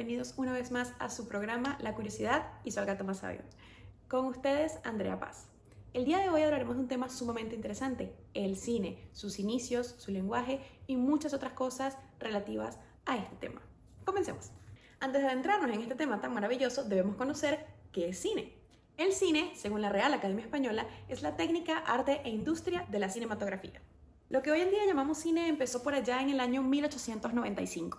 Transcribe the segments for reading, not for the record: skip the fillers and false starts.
bienvenidos una vez más a su programa La Curiosidad hizo al gato más sabio. Con ustedes, Andrea Paz. El día de hoy hablaremos de un tema sumamente interesante, el cine, sus inicios, su lenguaje y muchas otras cosas relativas a este tema. Comencemos. Antes de adentrarnos en este tema tan maravilloso, debemos conocer qué es cine. El cine, según la Real Academia Española, es la técnica, arte e industria de la cinematografía. Lo que hoy en día llamamos cine empezó por allá en el año 1895.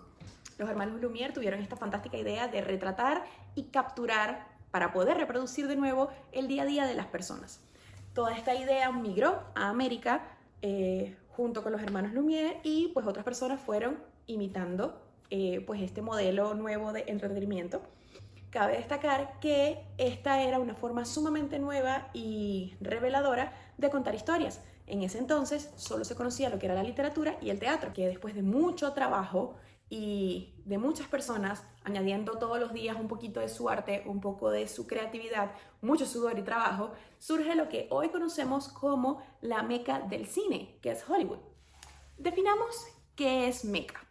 Los hermanos Lumière tuvieron esta fantástica idea de retratar y capturar para poder reproducir de nuevo el día a día de las personas. Toda esta idea migró a América junto con los hermanos Lumière y pues otras personas fueron imitando pues este modelo nuevo de entretenimiento. Cabe destacar que esta era una forma sumamente nueva y reveladora de contar historias. En ese entonces solo se conocía lo que era la literatura y el teatro, que después de mucho trabajo y de muchas personas añadiendo todos los días un poquito de su arte, un poco de su creatividad, mucho sudor y trabajo, surge lo que hoy conocemos como la meca del cine, que es Hollywood. Definamos qué es meca.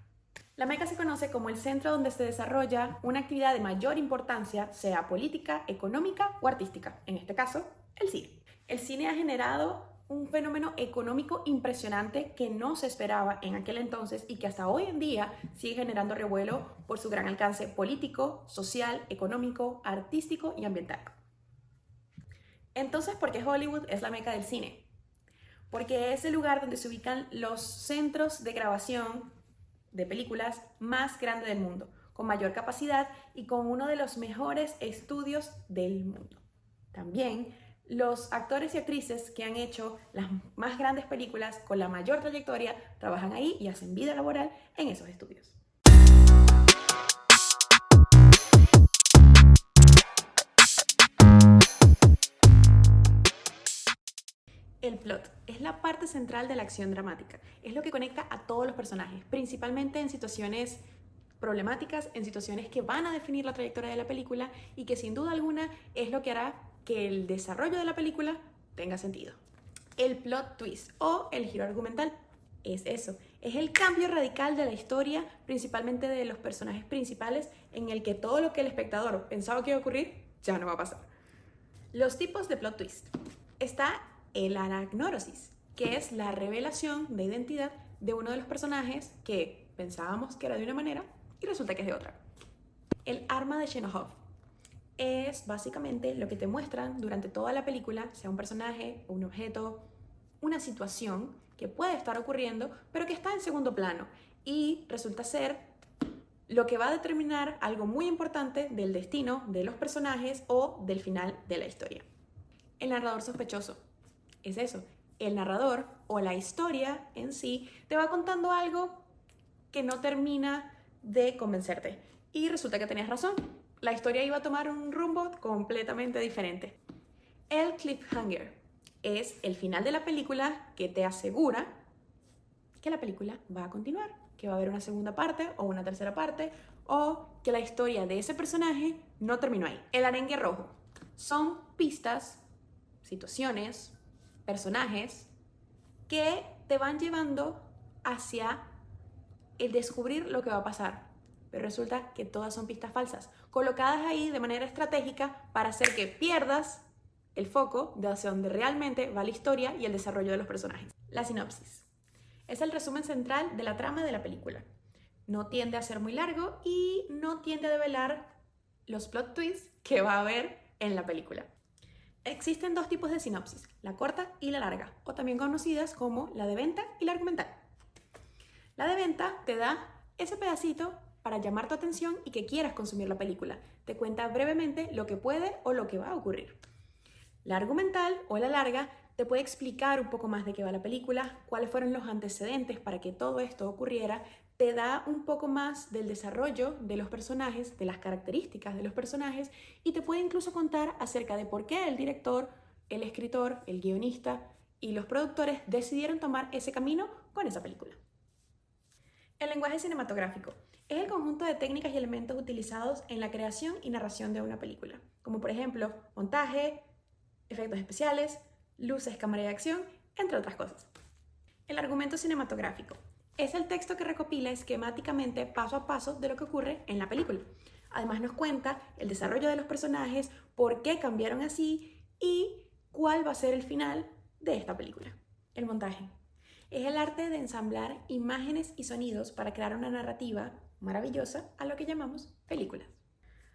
La meca se conoce como el centro donde se desarrolla una actividad de mayor importancia, sea política, económica o artística, en este caso, el cine. El cine ha generado un fenómeno económico impresionante que no se esperaba en aquel entonces y que hasta hoy en día sigue generando revuelo por su gran alcance político, social, económico, artístico y ambiental. Entonces, ¿por qué Hollywood es la meca del cine? Porque es el lugar donde se ubican los centros de grabación de películas más grandes del mundo, con mayor capacidad y con uno de los mejores estudios del mundo. También los actores y actrices que han hecho las más grandes películas con la mayor trayectoria trabajan ahí y hacen vida laboral en esos estudios. El plot es la parte central de la acción dramática, es lo que conecta a todos los personajes, principalmente en situaciones problemáticas, en situaciones que van a definir la trayectoria de la película y que sin duda alguna es lo que hará que el desarrollo de la película tenga sentido. El plot twist o el giro argumental es eso, es el cambio radical de la historia, principalmente de los personajes principales, en el que todo lo que el espectador pensaba que iba a ocurrir ya no va a pasar. Los tipos de plot twist. Está el anagnórosis, que es la revelación de identidad de uno de los personajes que pensábamos que era de una manera y resulta que es de otra. El arma de Chekhov es básicamente lo que te muestran durante toda la película, sea un personaje, un objeto, una situación que puede estar ocurriendo, pero que está en segundo plano y resulta ser lo que va a determinar algo muy importante del destino de los personajes o del final de la historia. El narrador sospechoso es eso, el narrador o la historia en sí te va contando algo que no termina de convencerte y resulta que tenías razón. La historia iba a tomar un rumbo completamente diferente. El cliffhanger es el final de la película que te asegura que la película va a continuar, que va a haber una segunda parte o una tercera parte o que la historia de ese personaje no terminó ahí. El arenque rojo son pistas, situaciones, personajes que te van llevando hacia el descubrir lo que va a pasar. Pero resulta que todas son pistas falsas, colocadas ahí de manera estratégica para hacer que pierdas el foco de hacia donde realmente va la historia y el desarrollo de los personajes. La sinopsis es el resumen central de la trama de la película. No tiende a ser muy largo y no tiende a develar los plot twists que va a haber en la película. Existen dos tipos de sinopsis, la corta y la larga, o también conocidas como la de venta y la argumental. La de venta te da ese pedacito para llamar tu atención y que quieras consumir la película. Te cuenta brevemente lo que puede o lo que va a ocurrir. La argumental o la larga te puede explicar un poco más de qué va la película, cuáles fueron los antecedentes para que todo esto ocurriera, te da un poco más del desarrollo de los personajes, de las características de los personajes y te puede incluso contar acerca de por qué el director, el escritor, el guionista y los productores decidieron tomar ese camino con esa película. El lenguaje cinematográfico es el conjunto de técnicas y elementos utilizados en la creación y narración de una película, como por ejemplo montaje, efectos especiales, luces, cámara de acción, entre otras cosas. El argumento cinematográfico es el texto que recopila esquemáticamente paso a paso de lo que ocurre en la película. Además nos cuenta el desarrollo de los personajes, por qué cambiaron así y cuál va a ser el final de esta película. El montaje es el arte de ensamblar imágenes y sonidos para crear una narrativa maravillosa a lo que llamamos películas.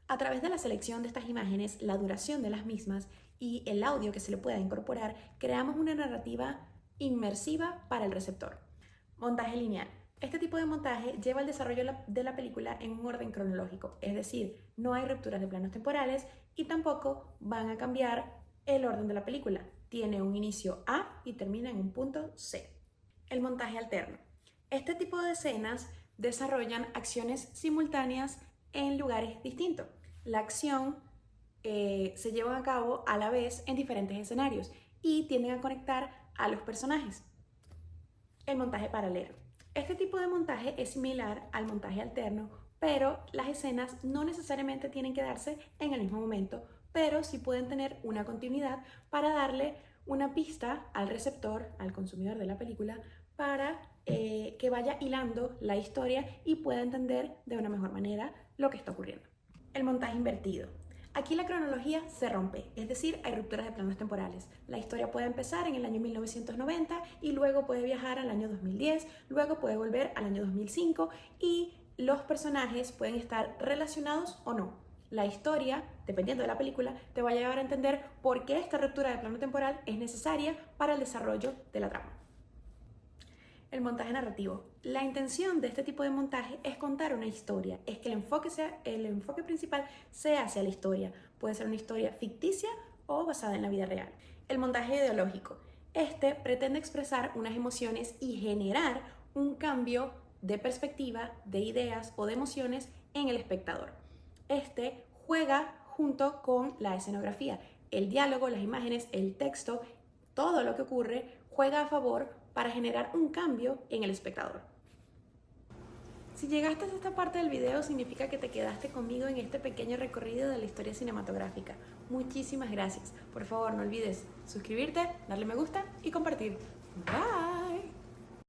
A través de la selección de estas imágenes, la duración de las mismas y el audio que se le pueda incorporar, creamos una narrativa inmersiva para el receptor. Montaje lineal. Este tipo de montaje lleva el desarrollo de la película en un orden cronológico, es decir, no hay rupturas de planos temporales y tampoco van a cambiar el orden de la película. Tiene un inicio A y termina en un punto C. El montaje alterno. Este tipo de escenas desarrollan acciones simultáneas en lugares distintos. La acción se lleva a cabo a la vez en diferentes escenarios y tienden a conectar a los personajes. El montaje paralelo. Este tipo de montaje es similar al montaje alterno, pero las escenas no necesariamente tienen que darse en el mismo momento, pero sí pueden tener una continuidad para darle una pista al receptor, al consumidor de la película, para que vaya hilando la historia y pueda entender de una mejor manera lo que está ocurriendo. El montaje invertido. Aquí la cronología se rompe, es decir, hay rupturas de planos temporales. La historia puede empezar en el año 1990 y luego puede viajar al año 2010, luego puede volver al año 2005 y los personajes pueden estar relacionados o no. La historia, dependiendo de la película, te va a llevar a entender por qué esta ruptura de plano temporal es necesaria para el desarrollo de la trama. El montaje narrativo. La intención de este tipo de montaje es contar una historia, es que el enfoque principal sea hacia la historia. Puede ser una historia ficticia o basada en la vida real. El montaje ideológico. Este pretende expresar unas emociones y generar un cambio de perspectiva, de ideas o de emociones en el espectador. Este juega junto con la escenografía. El diálogo, las imágenes, el texto, todo lo que ocurre juega a favor para generar un cambio en el espectador. Si llegaste a esta parte del video, significa que te quedaste conmigo en este pequeño recorrido de la historia cinematográfica. Muchísimas gracias. Por favor, no olvides suscribirte, darle me gusta y compartir. Bye.